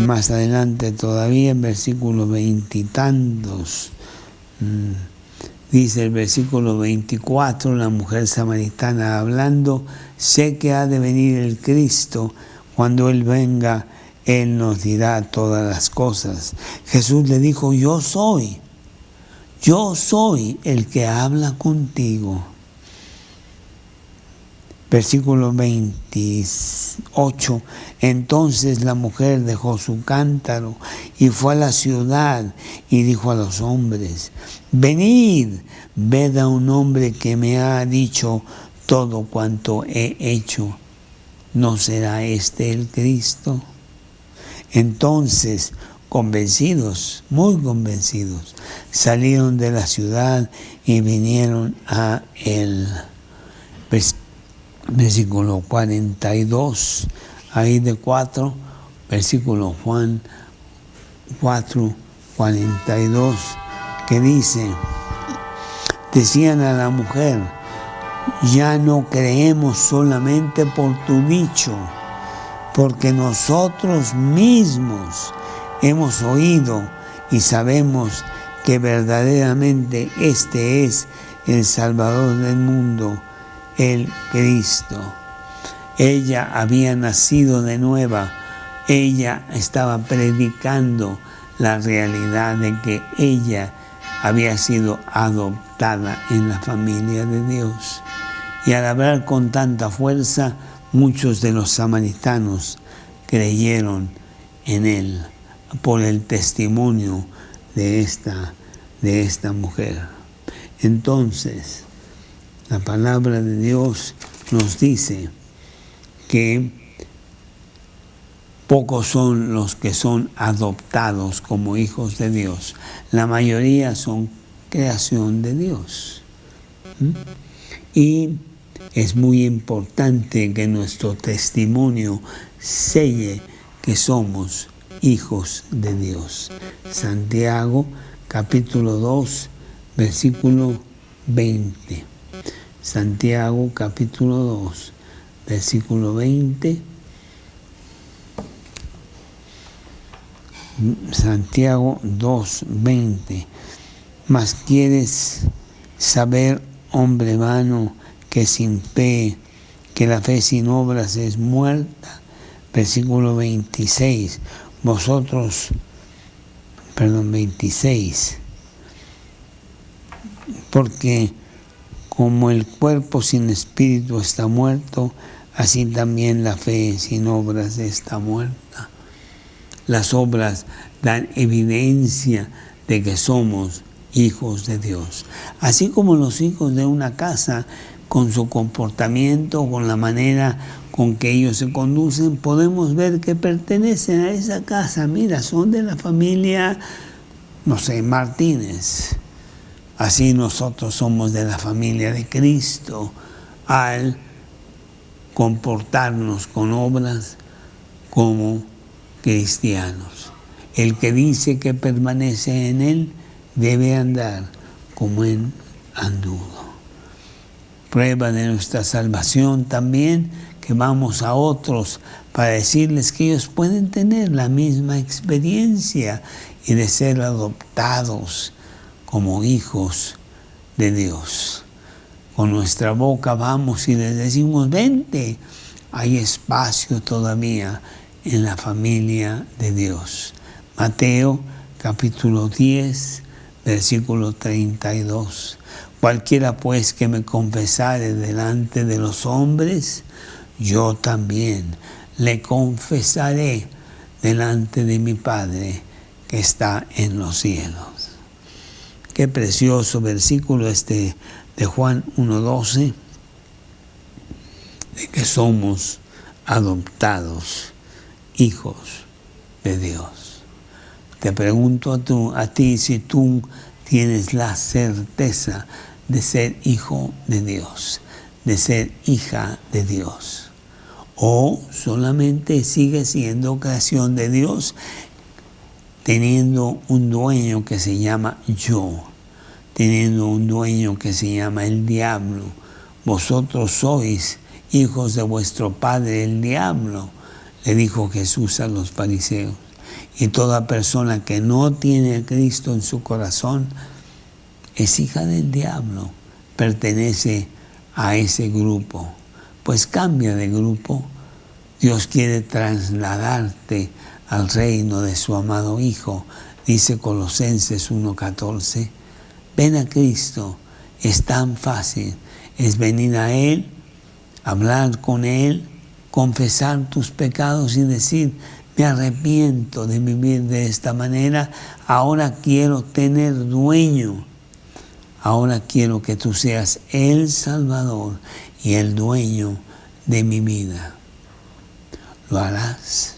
más adelante todavía, en versículo 20 y tantos. Dice el versículo 24, la mujer samaritana hablando: sé que ha de venir el Cristo, cuando Él venga, Él nos dirá todas las cosas. Jesús le dijo: yo soy el que habla contigo. Versículo 28, entonces la mujer dejó su cántaro y fue a la ciudad y dijo a los hombres: venid, ved a un hombre que me ha dicho todo cuanto he hecho. ¿No será este el Cristo? Entonces, convencidos, muy convencidos, salieron de la ciudad y vinieron a él. Versículo 42, ahí de 4, versículo Juan 4, 42, que dice: decían a la mujer: ya no creemos solamente por tu dicho, porque nosotros mismos hemos oído y sabemos que verdaderamente este es el Salvador del mundo, el Cristo. Ella había nacido de nueva. Ella estaba predicando la realidad de que ella había sido adoptada en la familia de Dios. Y al hablar con tanta fuerza, muchos de los samaritanos creyeron en él por el testimonio de esta mujer. Entonces, la palabra de Dios nos dice que pocos son los que son adoptados como hijos de Dios. La mayoría son creación de Dios. Y es muy importante que nuestro testimonio selle que somos hijos de Dios. Santiago, capítulo 2, versículo 20. Santiago, capítulo 2, versículo 20. Santiago 2, 20. Mas quieres saber, hombre vano, que sin fe, que la fe sin obras es muerta. Versículo 26. 26. Porque como el cuerpo sin espíritu está muerto, así también la fe sin obras está muerta. Las obras dan evidencia de que somos hijos de Dios. Así como los hijos de una casa, con su comportamiento, con la manera con que ellos se conducen, podemos ver que pertenecen a esa casa. Mira, son de la familia, no sé, Martínez. Así nosotros somos de la familia de Cristo al comportarnos con obras como cristianos. El que dice que permanece en Él debe andar como en anduvo. Prueba de nuestra salvación también que vamos a otros para decirles que ellos pueden tener la misma experiencia y de ser adoptados como hijos de Dios. Con nuestra boca vamos y les decimos: vente, hay espacio todavía en la familia de Dios. Mateo capítulo 10, versículo 32. Cualquiera pues que me confesare delante de los hombres, yo también le confesaré delante de mi Padre que está en los cielos. Qué precioso versículo este de Juan 1:12, de que somos adoptados hijos de Dios. Te pregunto a ti si tú tienes la certeza de ser hijo de Dios, de ser hija de Dios, o solamente sigue siendo creación de Dios, teniendo un dueño que se llama yo, teniendo un dueño que se llama el diablo. Vosotros sois hijos de vuestro padre el diablo, le dijo Jesús a los fariseos. Y toda persona que no tiene a Cristo en su corazón es hija del diablo, pertenece a ese grupo. Pues cambia de grupo. Dios quiere trasladarte al reino de su amado Hijo. Dice Colosenses 1:14. Ven a Cristo, es tan fácil. Es venir a Él, hablar con Él, confesar tus pecados y decir: me arrepiento de vivir de esta manera, ahora quiero tener dueño. Ahora quiero que tú seas el Salvador y el dueño de mi vida. ¿Lo harás?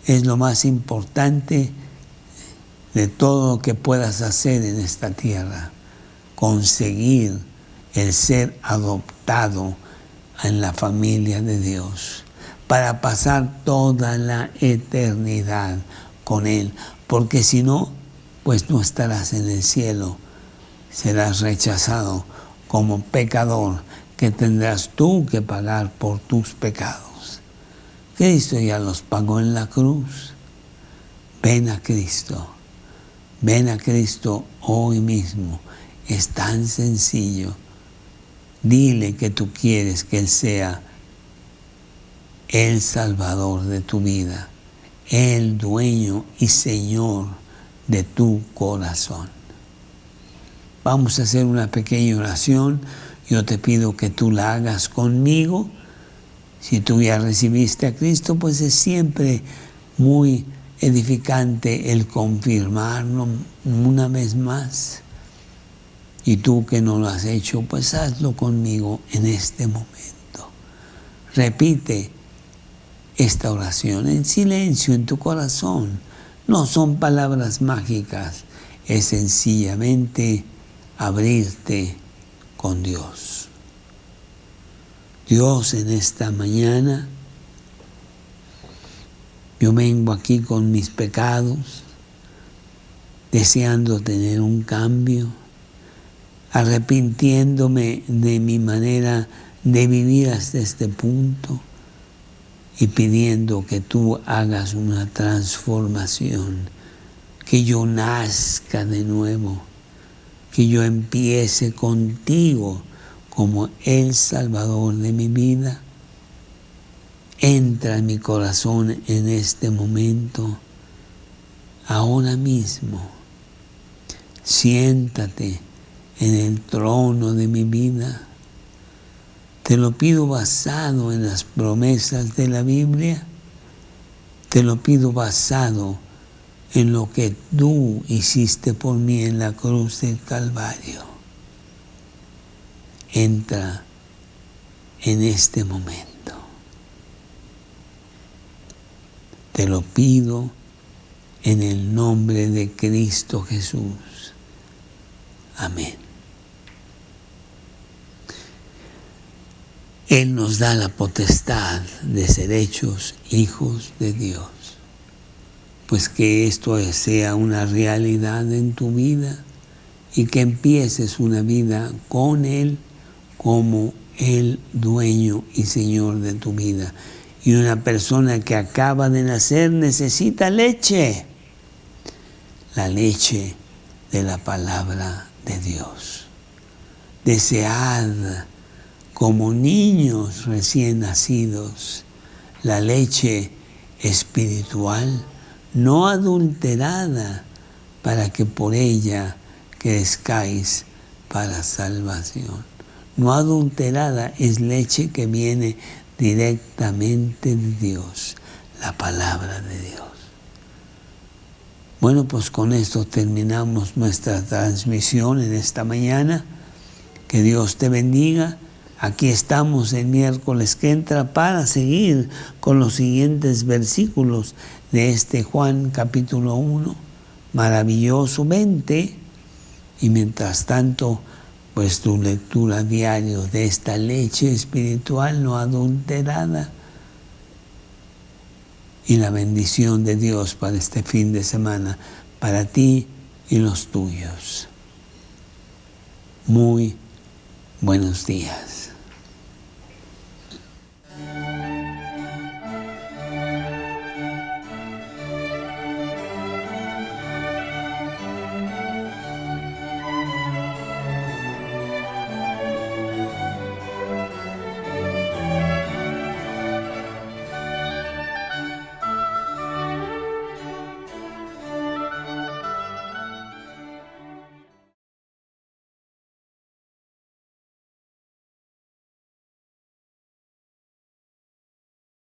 Es lo más importante de todo lo que puedas hacer en esta tierra. Conseguir el ser adoptado en la familia de Dios, para pasar toda la eternidad con Él. Porque si no, pues no estarás en el cielo. Serás rechazado como pecador, que tendrás tú que pagar por tus pecados. Cristo ya los pagó en la cruz. Ven a Cristo. Ven a Cristo hoy mismo. Es tan sencillo. Dile que tú quieres que Él sea el Salvador de tu vida, el dueño y Señor de tu corazón. Vamos a hacer una pequeña oración. Yo te pido que tú la hagas conmigo. Si tú ya recibiste a Cristo, pues es siempre muy edificante el confirmarlo una vez más. Y tú que no lo has hecho, pues hazlo conmigo en este momento. Repite esta oración en silencio en tu corazón. No son palabras mágicas, es sencillamente abrirte con Dios. Dios, en esta mañana yo vengo aquí con mis pecados, deseando tener un cambio, arrepintiéndome de mi manera de vivir hasta este punto y pidiendo que tú hagas una transformación, que yo nazca de nuevo, que yo empiece contigo como el Salvador de mi vida. Entra en mi corazón en este momento, ahora mismo. Siéntate en el trono de mi vida. Te lo pido basado en las promesas de la Biblia. Te lo pido basado en lo que tú hiciste por mí en la cruz del Calvario. Entra en este momento. Te lo pido en el nombre de Cristo Jesús. Amén. Él nos da la potestad de ser hechos hijos de Dios. Pues que esto sea una realidad en tu vida y que empieces una vida con Él como el dueño y Señor de tu vida. Y una persona que acaba de nacer necesita leche, la leche de la palabra de Dios. Desead como niños recién nacidos la leche espiritual, no adulterada para que por ella crezcáis para salvación. No adulterada, es leche que viene directamente de Dios, la palabra de Dios. Bueno, pues con esto terminamos nuestra transmisión en esta mañana. Que Dios te bendiga. Aquí estamos el miércoles que entra para seguir con los siguientes versículos de este Juan capítulo 1, maravillosamente. Y mientras tanto, pues tu lectura diaria de esta leche espiritual no adulterada y la bendición de Dios para este fin de semana, para ti y los tuyos. Muy buenos días.